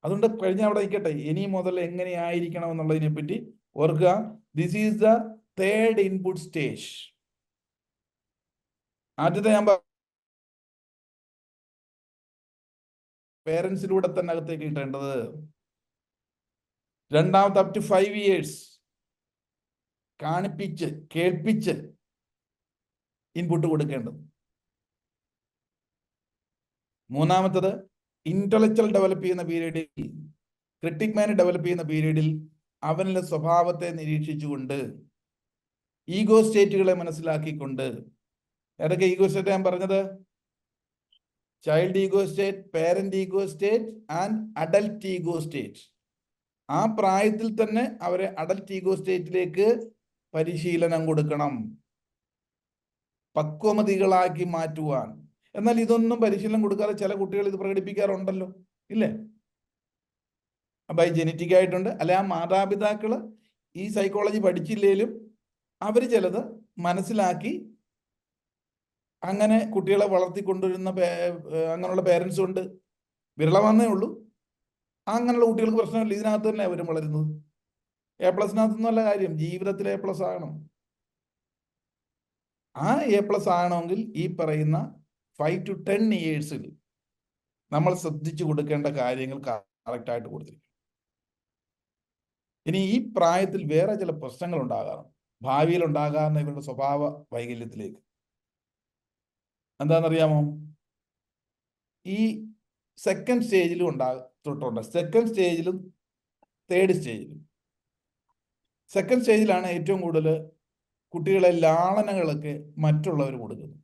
അതുകൊണ്ട് കഴിഞ്ഞ അവിടെ നിൽക്കട്ടെ, ഇനി മുതൽ എങ്ങനെയായിരിക്കണം എന്നുള്ളതിനെ പറ്റി ഓർക്കുക. This is the third input stage. ആദ്യത്തെ ഞാൻ പേരൻസിലൂടെ തന്നെ അകത്തേക്ക് കിട്ടേണ്ടത്. രണ്ടാമത്തെ അപ് ടു 5 years കാണിപ്പിച്ച് കേൾപ്പിച്ച് ഇൻപുട്ട് കൊടുക്കേണ്ടത്. മൂന്നാമത്തത് ഇന്റലക്ച്വൽ ഡെവലപ്പ് ചെയ്യുന്ന പീരീഡിൽ, ക്രിട്ടിക് മൈൻഡ് ഡെവലപ്പ് ചെയ്യുന്ന പീരീഡിൽ അവനിലെ സ്വഭാവത്തെ നിരീക്ഷിച്ചുകൊണ്ട്, ഈഗോ സ്റ്റേറ്റുകളെ മനസ്സിലാക്കിക്കൊണ്ട്. ഏതൊക്കെ ഈഗോ സ്റ്റേറ്റ് ഞാൻ പറഞ്ഞത്? Child ego state, parent ego state and adult ego state. ആ പ്രായത്തിൽ തന്നെ അവരെ അഡൽട്ട് ഈഗോ സ്റ്റേറ്റിലേക്ക് പരിശീലനം കൊടുക്കണം, പക്വമതികളാക്കി മാറ്റുവാൻ. എന്നാൽ ഇതൊന്നും പരിശീലനം കൊടുക്കാതെ ചില കുട്ടികൾ ഇത് പ്രകടിപ്പിക്കാറുണ്ടല്ലോ, ഇല്ലേ? ബൈ ജെനറ്റിക് ആയിട്ടുണ്ട്. അല്ലെ ആ മാതാപിതാക്കള് ഈ സൈക്കോളജി പഠിച്ചില്ലേലും അവർ ചിലത് മനസ്സിലാക്കി അങ്ങനെ കുട്ടികളെ വളർത്തിക്കൊണ്ടുവരുന്ന അങ്ങനെയുള്ള പേരൻസും ഉണ്ട്. വിരളമാന്നേ ഉള്ളൂ. അങ്ങനെയുള്ള കുട്ടികൾക്ക് പ്രശ്നമില്ല. ഇതിനകത്ത് തന്നെ അവരും വളരുന്നത്. A+നകത്തൊന്നുമല്ല കാര്യം, ജീവിതത്തിൽ A+ ആകണം. ആ A+ ആകണമെങ്കിൽ ഈ പറയുന്ന 5 to 10 years നമ്മൾ ശ്രദ്ധിച്ചു കൊടുക്കേണ്ട കാര്യങ്ങൾ കറക്റ്റായിട്ട് കൊടുത്തിരിക്കും. ഇനി ഈ പ്രായത്തിൽ വേറെ ചില പ്രശ്നങ്ങൾ ഉണ്ടാകാം, ഭാവിയിൽ ഉണ്ടാകാവുന്ന ഇവരുടെ സ്വഭാവ വൈകല്യത്തിലേക്ക്. എന്താണെന്നറിയാമോ? ഈ സെക്കൻഡ് സ്റ്റേജിലും തൊട്ടുണ്ട്. സെക്കൻഡ് സ്റ്റേജിലും തേർഡ് സ്റ്റേജിലും. സെക്കൻഡ് സ്റ്റേജിലാണ് ഏറ്റവും കൂടുതൽ കുട്ടികളെ ലാളനകളൊക്കെ മറ്റുള്ളവർ കൊടുക്കുന്നത്.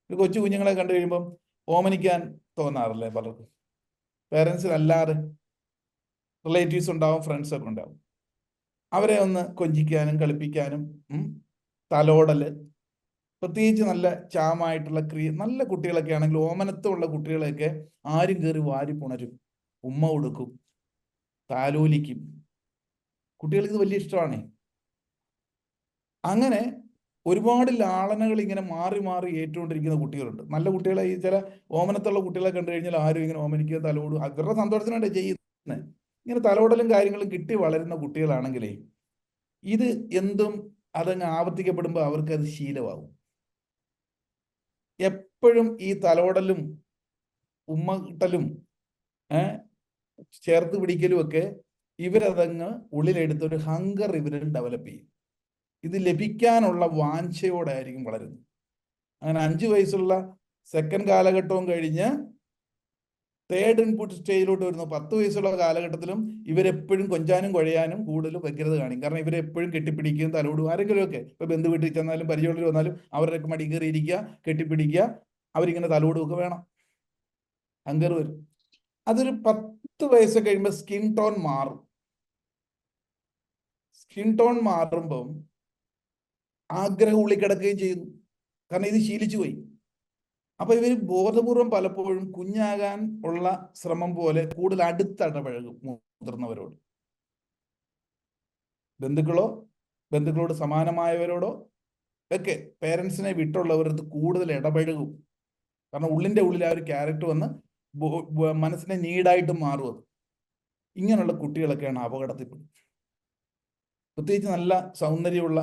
ഒരു കൊച്ചു കുഞ്ഞുങ്ങളെ കണ്ടു കഴിയുമ്പം ഓമനിക്കാൻ തോന്നാറില്ലേ പലർക്കും? പേരൻസിനല്ലാതെ റിലേറ്റീവ്സ് ഉണ്ടാവും, ഫ്രണ്ട്സൊക്കെ ഉണ്ടാവും. അവരെ ഒന്ന് കൊഞ്ചിക്കാനും കളിപ്പിക്കാനും തലോടല്, പ്രത്യേകിച്ച് നല്ല ചാമായിട്ടുള്ള നല്ല കുട്ടികളൊക്കെ ആണെങ്കിൽ, ഓമനത്വമുള്ള കുട്ടികളെയൊക്കെ ആരും കയറി വാരി പുണരും, ഉമ്മ കൊടുക്കും, താലോലിക്കും. കുട്ടികൾക്ക് ഇത് വലിയ ഇഷ്ടമാണ്. അങ്ങനെ ഒരുപാട് ലാളനകൾ ഇങ്ങനെ മാറി മാറി ഏറ്റുകൊണ്ടിരിക്കുന്ന കുട്ടികളുണ്ട്. നല്ല കുട്ടികളെ, ഈ ചില ഓമനത്തുള്ള കുട്ടികളെ കണ്ടു കഴിഞ്ഞാൽ ആരും ഇങ്ങനെ ഓമനിക്കുക, തലോടും, അവരുടെ സന്തോഷത്തിനാണ് ചെയ്യുന്നത്. ഇങ്ങനെ തലോടലും കാര്യങ്ങളും കിട്ടി വളരുന്ന കുട്ടികളാണെങ്കിലേ ഇത് എന്തും അതങ്ങ് ആവർത്തിക്കപ്പെടുമ്പോൾ അവർക്ക് അത് ശീലമാകും. എപ്പോഴും ഈ തലോടലും ഉമ്മ കിട്ടലും ചേർത്ത് പിടിക്കലും ഒക്കെ ഇവരതങ്ങ് ഉള്ളിലെടുത്തൊരു ഹങ്കർ ഇവരിൽ ഡെവലപ്പ് ചെയ്യും. ഇത് ലഭിക്കാനുള്ള വാഞ്ചയോടെ ആയിരിക്കും വളരുന്നത്. അങ്ങനെ 5 വയസ്സുള്ള സെക്കൻഡ് കാലഘട്ടവും കഴിഞ്ഞ് തേർഡ് ഇൻപുട്ട് സ്റ്റേജിലോട്ട് വരുന്നു. 10 വയസ്സുള്ള കാലഘട്ടത്തിലും ഇവരെപ്പോഴും കൊഞ്ചാനും കുഴയാനും കൂടുതൽ വ്യഗ്രത കാണിക്കും. കാരണം ഇവരെപ്പോഴും കെട്ടിപ്പിടിക്കുകയും തലോടും. ആരെങ്കിലും ഒക്കെ ഇപ്പൊ ബന്ധു വീട്ടിൽ ചെന്നാലും പരിചയമുള്ളവർ വന്നാലും അവരുടെയൊക്കെ മടി കയറിയിരിക്കുക, കെട്ടിപ്പിടിക്കുക, അവരിങ്ങനെ തലോടുകയൊക്കെ വേണം. ഹങ്കർ വരും. അതൊരു 10 വയസ്സ് കഴിയുമ്പോൾ സ്കിൻ ടോൺ മാറും. സ്കിൻ ടോൺ മാറുമ്പം ആഗ്രഹം ഉള്ളിക്കിടക്കുകയും ചെയ്യുന്നു. കാരണം ഇത് ശീലിച്ചു പോയി. അപ്പൊ ഇവർ ബോധപൂർവം പലപ്പോഴും കുഞ്ഞാകാൻ ഉള്ള ശ്രമം പോലെ കൂടുതൽ അടുത്തിടപഴകും മുതിർന്നവരോട്. ബന്ധുക്കളോട് സമാനമായവരോടോ ഒക്കെ പേരൻസിനെ വിട്ടുള്ളവരത് കൂടുതൽ ഇടപഴകും. കാരണം ഉള്ളിന്റെ ഉള്ളിൽ ആ ഒരു ക്യാരക്ടർ വന്ന് മനസ്സിനെ നീഡായിട്ട് മാറും. ഇങ്ങനെയുള്ള കുട്ടികളൊക്കെയാണ് അപകടത്തിൽപ്പെടുന്നത്. പ്രത്യേകിച്ച് നല്ല സൗന്ദര്യമുള്ള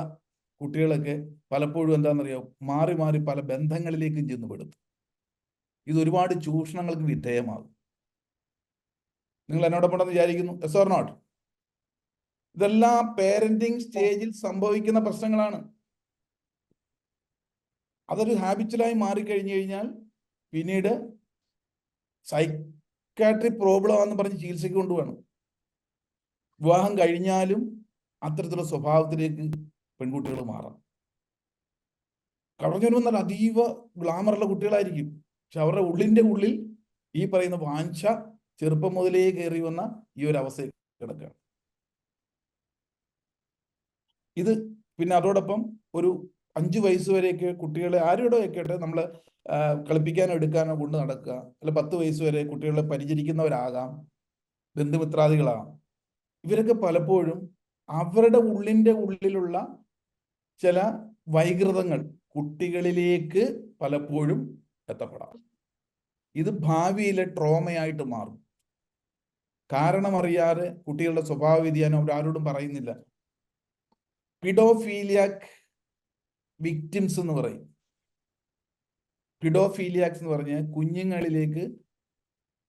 കുട്ടികളൊക്കെ പലപ്പോഴും എന്താണെന്നറിയാം, മാറി മാറി പല ബന്ധങ്ങളിലേക്കും ചെന്ന് പെടും. ഇത് ഒരുപാട് ചൂഷണങ്ങൾക്ക് വിധേയമാകും. നിങ്ങൾ എന്നോടൊപ്പം വിചാരിക്കുന്നു, യെസ് ഓർ നോട്ട്? ഇതെല്ലാം പേരന്റിങ് സ്റ്റേജിൽ സംഭവിക്കുന്ന പ്രശ്നങ്ങളാണ്. അതൊരു ഹാബിച്വലായി മാറിക്കഴിഞ്ഞു കഴിഞ്ഞാൽ പിന്നീട് സൈക്കാട്രിക് പ്രോബ്ലം ആണെന്ന് പറഞ്ഞ് ചികിത്സയ്ക്ക് കൊണ്ടുപോകണം. വിവാഹം കഴിഞ്ഞാലും അത്തരത്തിലുള്ള സ്വഭാവത്തിലേക്ക് പെൺകുട്ടികൾ മാറാം. കടന്നു വരുമ്പോൾ നല്ല അതീവ ഗ്ലാമറുള്ള കുട്ടികളായിരിക്കും, പക്ഷെ അവരുടെ ഉള്ളിൽ ഈ പറയുന്ന വാഞ്ച ചെറുപ്പം മുതലേ കയറി വന്ന ഈ ഒരു അവസ്ഥയിൽ കിടക്കുകയാണ്. ഇത് പിന്നെ അതോടൊപ്പം ഒരു 5 വയസ്സ് വരെയൊക്കെ കുട്ടികളെ ആരുടെ വെക്കട്ടെ നമ്മൾ കളിപ്പിക്കാനോ എടുക്കാനോ കൊണ്ട് നടക്കുക, അല്ല 10 വയസ്സ് വരെ കുട്ടികളെ പരിചരിക്കുന്നവരാകാം, ബന്ധുമിത്രാദികളാകാം. ഇവരൊക്കെ പലപ്പോഴും അവരുടെ ഉള്ളിലുള്ള ചില വൈകൃതങ്ങൾ കുട്ടികളിലേക്ക് പലപ്പോഴും എത്തപ്പെടാം. ഇത് ഭാവിയിലെ ട്രോമയായിട്ട് മാറും. കാരണമറിയാതെ കുട്ടികളുടെ സ്വഭാവ വ്യതിയാനം അവരാരോടും പറയുന്നില്ല. പിഡോഫീലിയാക് വിക്ടിംസ് എന്ന് പറയും. പിഡോഫീലിയാക്സ് എന്ന് പറഞ്ഞാൽ കുഞ്ഞുങ്ങളിലേക്ക്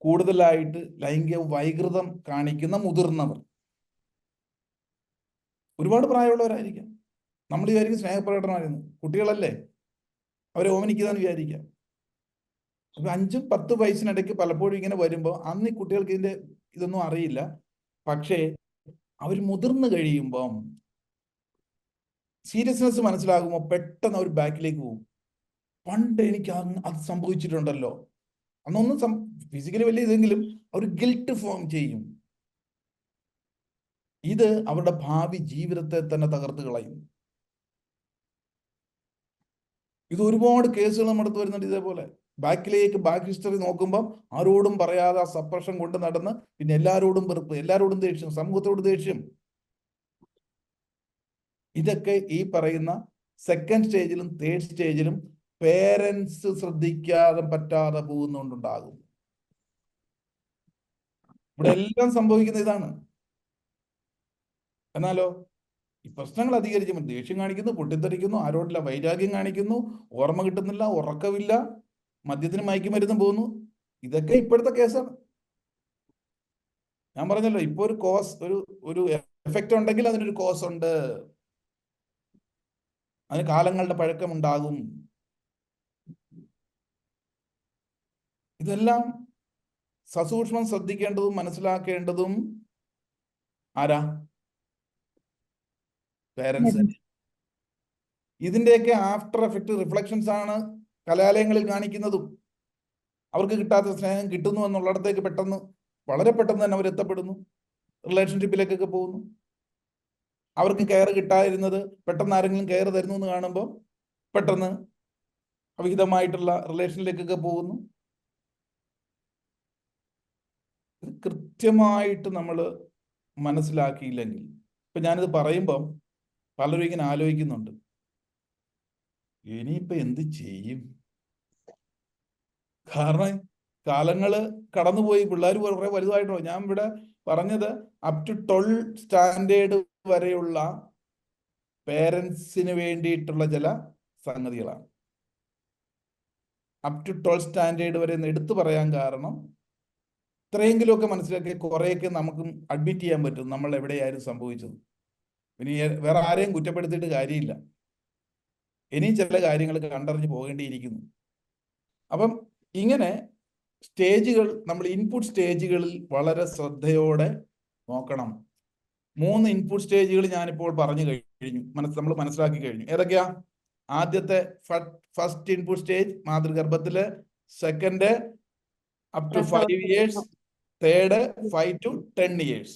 കൂടുതലായിട്ട് ലൈംഗിക വൈകൃതം കാണിക്കുന്ന മുതിർന്നവർ. ഒരുപാട് പ്രായമുള്ളവരായിരിക്കാം. നമ്മൾ വിചാരിക്കും സ്നേഹപ്രകടനമായിരുന്നു, കുട്ടികളല്ലേ, അവരെ ഓമനിക്കുന്നതെന്ന് വിചാരിക്കാം. അപ്പൊ 5-10 വയസ്സിനിടയ്ക്ക് പലപ്പോഴും ഇങ്ങനെ വരുമ്പോൾ അന്ന് ഈ കുട്ടികൾക്ക് ഇതൊന്നും അറിയില്ല. പക്ഷേ അവർ മുതിർന്നു കഴിയുമ്പം സീരിയസ്നെസ് മനസ്സിലാകുമ്പോൾ പെട്ടെന്ന് അവർ ബാക്കിലേക്ക് പോകും. പണ്ട് എനിക്ക് അത് സംഭവിച്ചിട്ടുണ്ടല്ലോ, അന്നൊന്നും ഫിസിക്കലി വലിയ ഇതെങ്കിലും അവർ ഗിൽട്ട് ഫോം ചെയ്യും. ഇത് അവരുടെ ഭാവി ജീവിതത്തെ തന്നെ തകർത്ത് കളയും. ഇത് ഒരുപാട് കേസുകൾ നമ്മുടെ അടുത്ത് വരുന്നുണ്ട് ഇതേപോലെ. ബാക്ക് ഹിസ്റ്ററി നോക്കുമ്പോൾ ആരോടും പറയാതെ ആ സപ്രഷൻ കൊണ്ട് നടന്ന് പിന്നെ എല്ലാവരോടും വെറുപ്പ്, എല്ലാവരോടും ദേഷ്യം, സമൂഹത്തോട് ദേഷ്യം. ഇതൊക്കെ ഈ പറയുന്ന സെക്കൻഡ് സ്റ്റേജിലും തേർഡ് സ്റ്റേജിലും പേരൻസ് ശ്രദ്ധിക്കാതെ പറ്റാതെ പോകുന്നുണ്ടാകും. ഇവിടെ എല്ലാം സംഭവിക്കുന്ന ഇതാണ്. എന്നാലോ ഈ പ്രശ്നങ്ങൾ അധികരിക്കുമ്പോൾ ദേഷ്യം കാണിക്കുന്നു, പൊട്ടിത്തെറിക്കുന്നു, ആരോടില്ല വൈരാഗ്യം കാണിക്കുന്നു, ഓർമ്മ കിട്ടുന്നില്ല, ഉറക്കമില്ല, മദ്യത്തിന് മയക്കുമരുന്നും പോകുന്നു. ഇതൊക്കെ ഇപ്പോഴത്തെ കേസാണ്. ഞാൻ പറഞ്ഞല്ലോ, ഇപ്പൊ ഒരു കോസ് ഒരു എഫക്റ്റ് ഉണ്ടെങ്കിൽ അതിനൊരു കോസ് ഉണ്ട്, അതിന് കാലങ്ങളുടെ പഴക്കമുണ്ടാകും. ഇതെല്ലാം സസൂക്ഷ്മം ശ്രദ്ധിക്കേണ്ടതും മനസ്സിലാക്കേണ്ടതും ആരാ? പേരൻസ്. ഇതിന്റെയൊക്കെ ആഫ്റ്റർ എഫക്റ്റ് റിഫ്ലക്ഷൻസ് ആണ് കലാലയങ്ങളിൽ കാണിക്കുന്നതും. അവർക്ക് കിട്ടാത്ത സ്നേഹം കിട്ടുന്നു എന്നുള്ളിടത്തേക്ക് വളരെ പെട്ടെന്ന് തന്നെ അവർ എത്തപ്പെടുന്നു, റിലേഷൻഷിപ്പിലേക്കൊക്കെ പോകുന്നു. അവർക്ക് കെയർ കിട്ടാതിരുന്നത് പെട്ടെന്ന് ആരെങ്കിലും കെയർ തരുന്നു എന്ന് കാണുമ്പോൾ പെട്ടെന്ന് അവിഹിതമായിട്ടുള്ള റിലേഷനിലേക്കൊക്കെ പോകുന്നു. ഇത് കൃത്യമായിട്ട് നമ്മൾ മനസ്സിലാക്കിയില്ലെങ്കിൽ, ഇപ്പൊ ഞാനിത് പറയുമ്പം പലരും ഇങ്ങനെ ആലോചിക്കുന്നുണ്ട്, ഇനിയിപ്പൊ എന്ത് ചെയ്യും? കാരണം കാലങ്ങള് കടന്നുപോയി, പിള്ളേർ കുറെ വലുതായിട്ടോ. ഞാൻ ഇവിടെ പറഞ്ഞത് അപ് ടു 12 സ്റ്റാൻഡേർഡ് വരെയുള്ള പേരൻസിന് വേണ്ടിയിട്ടുള്ള ചില സംഗതികളാണ്. അപ് ടു 12 സ്റ്റാൻഡേർഡ് വരെ എന്ന് എടുത്തു പറയാൻ കാരണം ഇത്രയെങ്കിലുമൊക്കെ മനസ്സിലാക്കി കുറേയൊക്കെ നമുക്കും അഡ്മിറ്റ് ചെയ്യാൻ പറ്റും നമ്മൾ എവിടെയായിരുന്നു സംഭവിച്ചത്. ഇനി വേറെ ആരെയും കുറ്റപ്പെടുത്തിയിട്ട് കാര്യമില്ല, ഇനിയും ചില കാര്യങ്ങൾ കണ്ടറിഞ്ഞ് പോകേണ്ടിയിരിക്കുന്നു. അപ്പം ഇങ്ങനെ സ്റ്റേജുകൾ, നമ്മൾ ഇൻപുട്ട് സ്റ്റേജുകളിൽ വളരെ ശ്രദ്ധയോടെ നോക്കണം. 3 ഇൻപുട്ട് സ്റ്റേജുകൾ ഞാനിപ്പോൾ പറഞ്ഞു കഴിഞ്ഞു, നമ്മൾ മനസ്സിലാക്കി കഴിഞ്ഞു. ഏതൊക്കെയാ? ആദ്യത്തെ ഫസ്റ്റ് ഇൻപുട്ട് സ്റ്റേജ് മാതൃഗർഭത്തില്, second up to 5 years, third 5 to 10 years.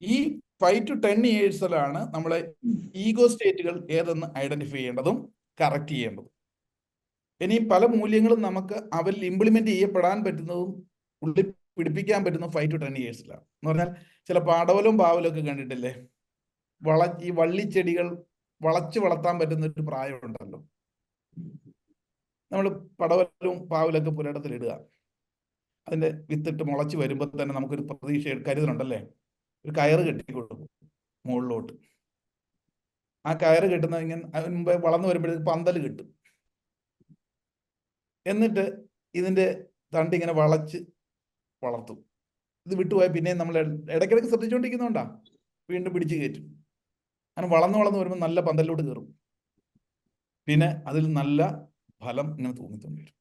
ഈ 5 to 10 yearsലാണ് നമ്മളെ ഈഗോ സ്റ്റേറ്റുകൾ ഏതെന്ന് ഐഡന്റിഫൈ ചെയ്യേണ്ടതും കറക്റ്റ് ചെയ്യേണ്ടതും. ഇനി പല മൂല്യങ്ങളും നമുക്ക് അവരിൽ ഇംപ്ലിമെന്റ് ചെയ്യപ്പെടാൻ പറ്റുന്നതും ഉള്ളിൽ പിടിപ്പിക്കാൻ പറ്റുന്നതും 5 to 10 yearsലാണ്. എന്ന് പറഞ്ഞാൽ ചില പാടവലും പാവലും ഒക്കെ കണ്ടിട്ടില്ലേ? ഈ വള്ളിച്ചെടികൾ വളച്ച് വളർത്താൻ പറ്റുന്ന ഒരു പ്രായമുണ്ടല്ലോ. നമ്മൾ പടവലും പാവലൊക്കെ പുരയിടത്തിലിടുക, അതിന്റെ വിത്തിട്ട് മുളച്ച് വരുമ്പോൾ തന്നെ നമുക്കൊരു പ്രതീക്ഷ കരുതലുണ്ടല്ലേ? ഒരു കയറ് കെട്ടിക്കൊടുക്കും മുകളിലോട്ട്. ആ കയറ് കെട്ടുന്ന ഇങ്ങനെ അതിന് മുമ്പേ വളർന്നു വരുമ്പോഴേക്ക് പന്തൽ കിട്ടും. എന്നിട്ട് ഇതിന്റെ തണ്ട് ഇങ്ങനെ വളച്ച് വളർത്തും. ഇത് വിട്ടുപോയാൽ പിന്നെ നമ്മൾ ഇടയ്ക്കിടയ്ക്ക് ശ്രദ്ധിച്ചുകൊണ്ടിരിക്കുന്നുണ്ടാ വീണ്ടും പിടിച്ചു കയറ്റും. അങ്ങനെ വളർന്നു വരുമ്പോൾ നല്ല പന്തലിലോട്ട് കയറും. പിന്നെ അതിൽ നല്ല ഫലം ഇങ്ങനെ തൂങ്ങിത്തൂങ്ങി വരും.